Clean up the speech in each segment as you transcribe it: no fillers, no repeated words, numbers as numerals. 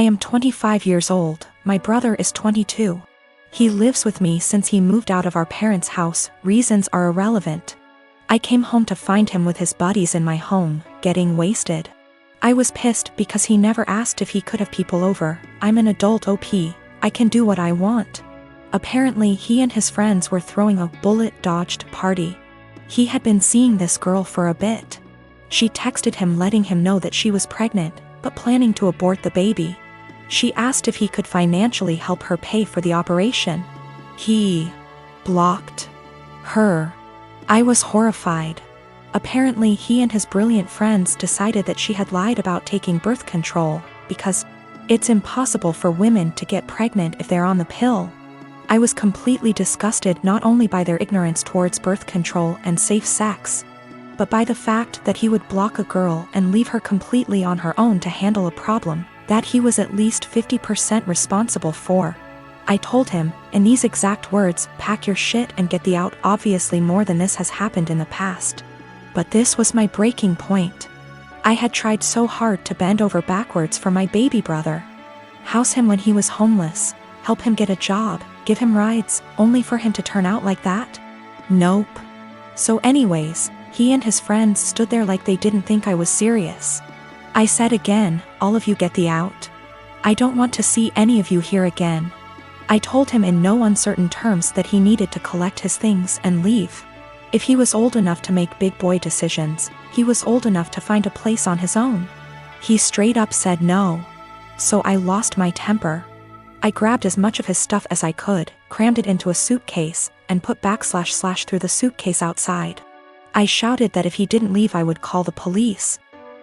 I am 25 years old, my brother is 22. He lives with me since he moved out of our parents' house, reasons are irrelevant. I came home to find him with his buddies in my home, getting wasted. I was pissed because he never asked if he could have people over. I'm an adult OP, I can do what I want. Apparently he and his friends were throwing a bullet-dodged party. He had been seeing this girl for a bit. She texted him letting him know that she was pregnant, but planning to abort the baby. She asked if he could financially help her pay for the operation. He blocked her. I was horrified. Apparently he and his brilliant friends decided that she had lied about taking birth control, because it's impossible for women to get pregnant if they're on the pill. I was completely disgusted not only by their ignorance towards birth control and safe sex, but by the fact that he would block a girl and leave her completely on her own to handle a problem that he was at least 50% responsible for. I told him, in these exact words, pack your shit and get the out. Obviously more than this has happened in the past. But this was my breaking point. I had tried so hard to bend over backwards for my baby brother. House him when he was homeless, help him get a job, give him rides, only for him to turn out like that? Nope. So anyways, he and his friends stood there like they didn't think I was serious. I said again, all of you get the out. I don't want to see any of you here again. I told him in no uncertain terms that he needed to collect his things and leave. If he was old enough to make big boy decisions, he was old enough to find a place on his own. He straight up said no. So I lost my temper. I grabbed as much of his stuff as I could, crammed it into a suitcase, and put / through the suitcase outside. I shouted that if he didn't leave I would call the police.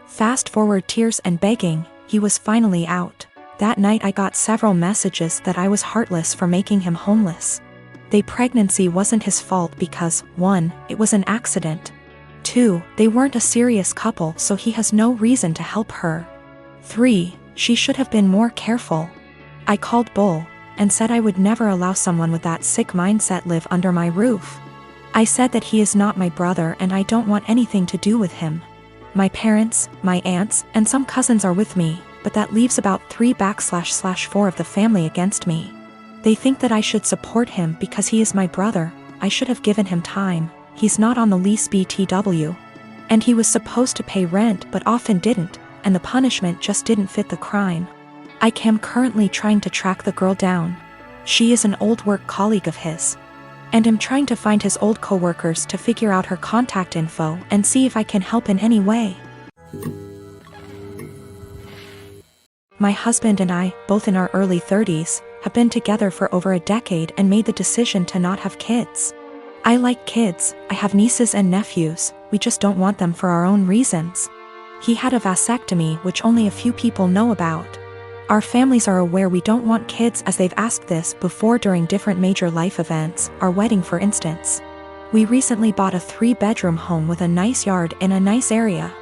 Fast forward tears and begging, he was finally out. That night I got several messages that I was heartless for making him homeless. The pregnancy wasn't his fault because, 1, it was an accident. 2, they weren't a serious couple so he has no reason to help her. 3, she should have been more careful. I called bull, and said I would never allow someone with that sick mindset live under my roof. I said that he is not my brother and I don't want anything to do with him. My parents, my aunts, and some cousins are with me, but that leaves about 3 / 4 of the family against me. They think that I should support him because he is my brother. I should have given him time. He's not on the lease BTW. And he was supposed to pay rent but often didn't, and the punishment just didn't fit the crime. I am currently trying to track the girl down. She is an old work colleague of his. And am trying to find his old co-workers to figure out her contact info and see if I can help in any way. My husband and I, both in our early 30s, have been together for over a decade and made the decision to not have kids. I like kids, I have nieces and nephews, we just don't want them for our own reasons. He had a vasectomy which only a few people know about. Our families are aware we don't want kids as they've asked this before during different major life events, our wedding for instance. We recently bought a 3-bedroom home with a nice yard in a nice area.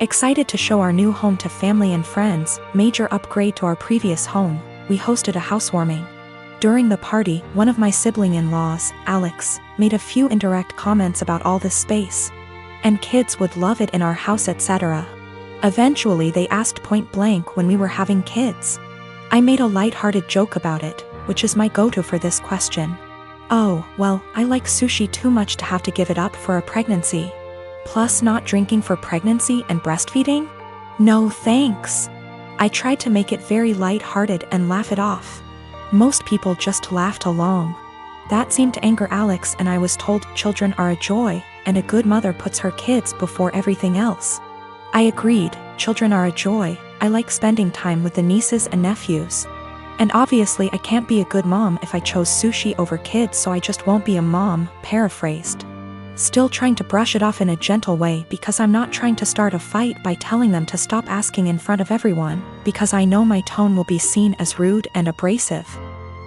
Excited to show our new home to family and friends, major upgrade to our previous home, we hosted a housewarming. During the party, one of my sibling-in-laws, Alex, made a few indirect comments about all this space. And kids would love it in our house etc. Eventually they asked point blank when we were having kids. I made a light-hearted joke about it, which is my go-to for this question. Oh, well, I like sushi too much to have to give it up for a pregnancy. Plus not drinking for pregnancy and breastfeeding? No thanks. I tried to make it very light-hearted and laugh it off. Most people just laughed along. That seemed to anger Alex and I was told children are a joy, and a good mother puts her kids before everything else. I agreed, children are a joy, I like spending time with the nieces and nephews. And obviously I can't be a good mom if I chose sushi over kids so I just won't be a mom, paraphrased. Still trying to brush it off in a gentle way because I'm not trying to start a fight by telling them to stop asking in front of everyone, because I know my tone will be seen as rude and abrasive.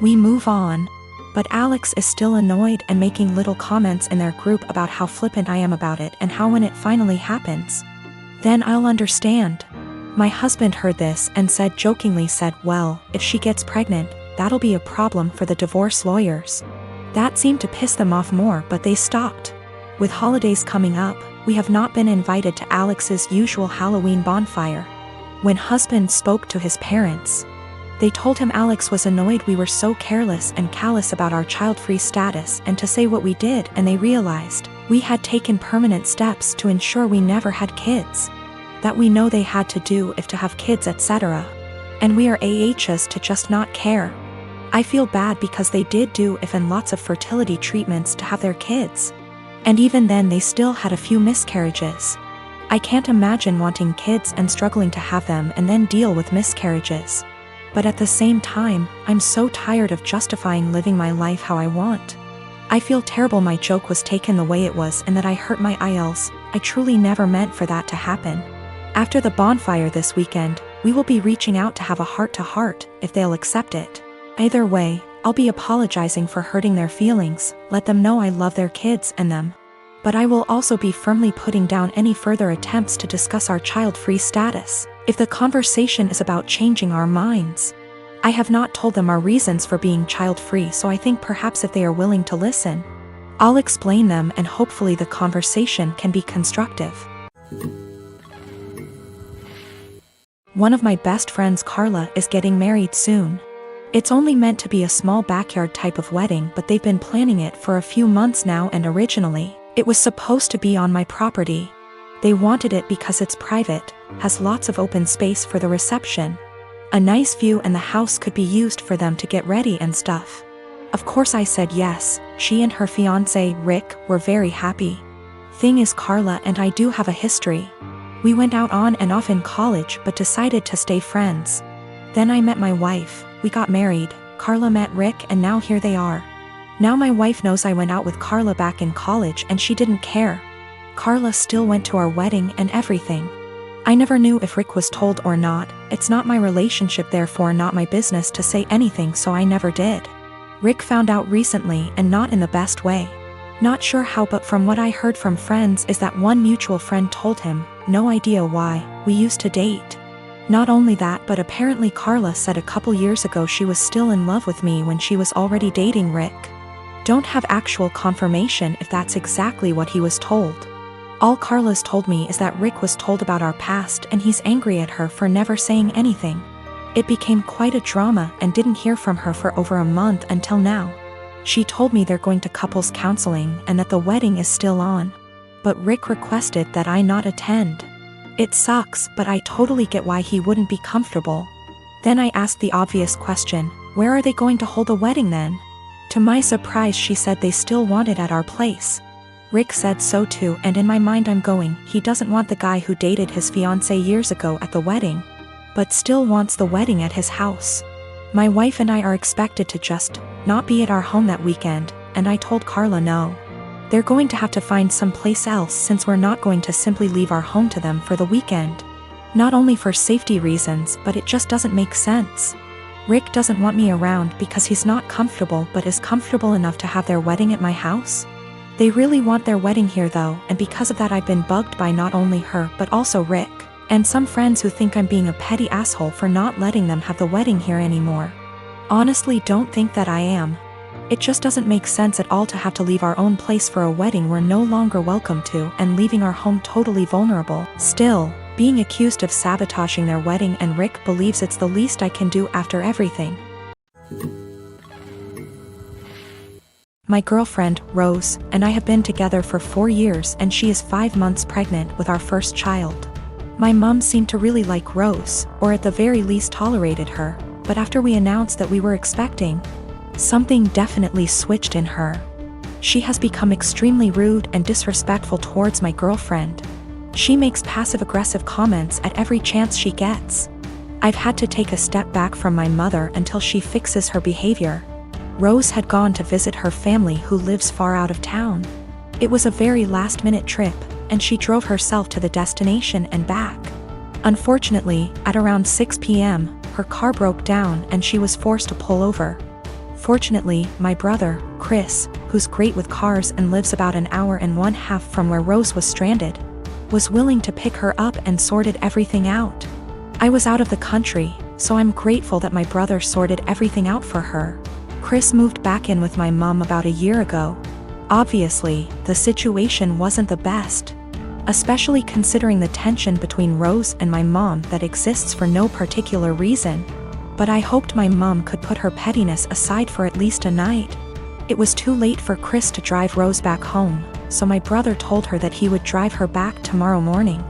We move on. But Alex is still annoyed and making little comments in their group about how flippant I am about it and how when it finally happens, then I'll understand. My husband heard this and jokingly said, well, if she gets pregnant, that'll be a problem for the divorce lawyers. That seemed to piss them off more but they stopped. With holidays coming up, we have not been invited to Alex's usual Halloween bonfire. When husband spoke to his parents, They told him Alex was annoyed we were so careless and callous about our child-free status and to say what we did, and they realized we had taken permanent steps to ensure we never had kids. That we know they had to do if to have kids, etc. And we are AHs to just not care. I feel bad because they did do if and lots of fertility treatments to have their kids. And even then they still had a few miscarriages. I can't imagine wanting kids and struggling to have them and then deal with miscarriages. But at the same time, I'm so tired of justifying living my life how I want. I feel terrible my joke was taken the way it was and that I hurt my IELTS. I truly never meant for that to happen. After the bonfire this weekend, we will be reaching out to have a heart-to-heart, if they'll accept it. Either way, I'll be apologizing for hurting their feelings, let them know I love their kids and them. But I will also be firmly putting down any further attempts to discuss our child-free status, if the conversation is about changing our minds. I have not told them our reasons for being child-free, so I think perhaps if they are willing to listen, I'll explain them and hopefully the conversation can be constructive. One of my best friends, Carla, is getting married soon. It's only meant to be a small backyard type of wedding, but they've been planning it for a few months now, and originally, it was supposed to be on my property. They wanted it because it's private, has lots of open space for the reception, a nice view, and the house could be used for them to get ready and stuff. Of course I said yes. She and her fiancé, Rick, were very happy. Thing is, Carla and I do have a history. We went out on and off in college but decided to stay friends. Then I met my wife, we got married, Carla met Rick, and now here they are. Now my wife knows I went out with Carla back in college and she didn't care. Carla still went to our wedding and everything. I never knew if Rick was told or not. It's not my relationship, therefore not my business to say anything, so I never did. Rick found out recently and not in the best way. Not sure how, but from what I heard from friends is that one mutual friend told him, no idea why, we used to date. Not only that, but apparently Carla said a couple years ago she was still in love with me when she was already dating Rick. Don't have actual confirmation if that's exactly what he was told. All Carla's told me is that Rick was told about our past and he's angry at her for never saying anything. It became quite a drama and didn't hear from her for over a month until now. She told me they're going to couples counseling and that the wedding is still on. But Rick requested that I not attend. It sucks, but I totally get why he wouldn't be comfortable. Then I asked the obvious question, where are they going to hold the wedding then? To my surprise, she said they still want it at our place. Rick said so too, and in my mind I'm going, he doesn't want the guy who dated his fiancée years ago at the wedding, but still wants the wedding at his house. My wife and I are expected to just not be at our home that weekend, and I told Carla no. They're going to have to find someplace else since we're not going to simply leave our home to them for the weekend. Not only for safety reasons, but it just doesn't make sense. Rick doesn't want me around because he's not comfortable, but is comfortable enough to have their wedding at my house. They really want their wedding here though, and because of that I've been bugged by not only her but also Rick, and some friends who think I'm being a petty asshole for not letting them have the wedding here anymore. Honestly, don't think that I am. It just doesn't make sense at all to have to leave our own place for a wedding we're no longer welcome to, and leaving our home totally vulnerable. Still, being accused of sabotaging their wedding, and Rick believes it's the least I can do after everything. My girlfriend, Rose, and I have been together for 4 years, and she is 5 months pregnant with our first child. My mom seemed to really like Rose, or at the very least tolerated her, but after we announced that we were expecting, something definitely switched in her. She has become extremely rude and disrespectful towards my girlfriend. She makes passive-aggressive comments at every chance she gets. I've had to take a step back from my mother until she fixes her behavior. Rose had gone to visit her family who lives far out of town. It was a very last-minute trip, and she drove herself to the destination and back. Unfortunately, at around 6 p.m., her car broke down and she was forced to pull over. Fortunately, my brother, Chris, who's great with cars and lives about an hour and 1/2 from where Rose was stranded, was willing to pick her up and sorted everything out. I was out of the country, so I'm grateful that my brother sorted everything out for her. Chris moved back in with my mom about a year ago. Obviously, the situation wasn't the best, especially considering the tension between Rose and my mom that exists for no particular reason. But I hoped my mom could put her pettiness aside for at least a night. It was too late for Chris to drive Rose back home, so my brother told her that he would drive her back tomorrow morning.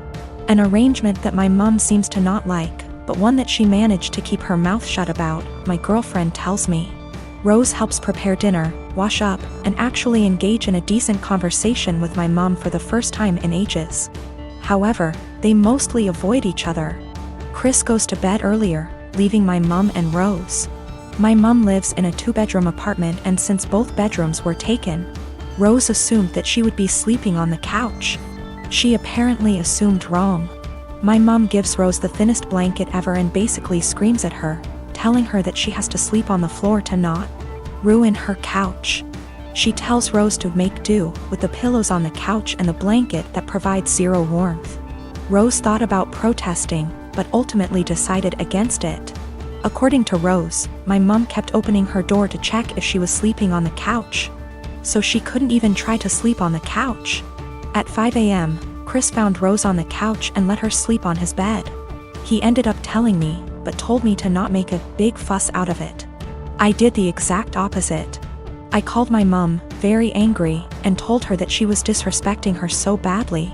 An arrangement that my mom seems to not like, but one that she managed to keep her mouth shut about, my girlfriend tells me. Rose helps prepare dinner, wash up, and actually engage in a decent conversation with my mom for the first time in ages. However, they mostly avoid each other. Chris goes to bed earlier, leaving my mom and Rose. My mom lives in a 2-bedroom apartment, and since both bedrooms were taken, Rose assumed that she would be sleeping on the couch. She apparently assumed wrong. My mom gives Rose the thinnest blanket ever and basically screams at her, telling her that she has to sleep on the floor to not ruin her couch. She tells Rose to make do with the pillows on the couch and the blanket that provides zero warmth. Rose thought about protesting, but ultimately decided against it. According to Rose, my mom kept opening her door to check if she was sleeping on the couch, so she couldn't even try to sleep on the couch. At 5 a.m., Chris found Rose on the couch and let her sleep on his bed. He ended up telling me, but told me to not make a big fuss out of it. I did the exact opposite. I called my mom, very angry, and told her that she was disrespecting her so badly.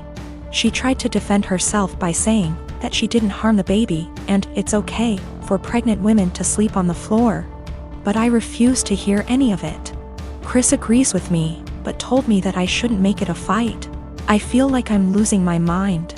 She tried to defend herself by saying that she didn't harm the baby, and it's okay for pregnant women to sleep on the floor. But I refused to hear any of it. Chris agrees with me, but told me that I shouldn't make it a fight. I feel like I'm losing my mind.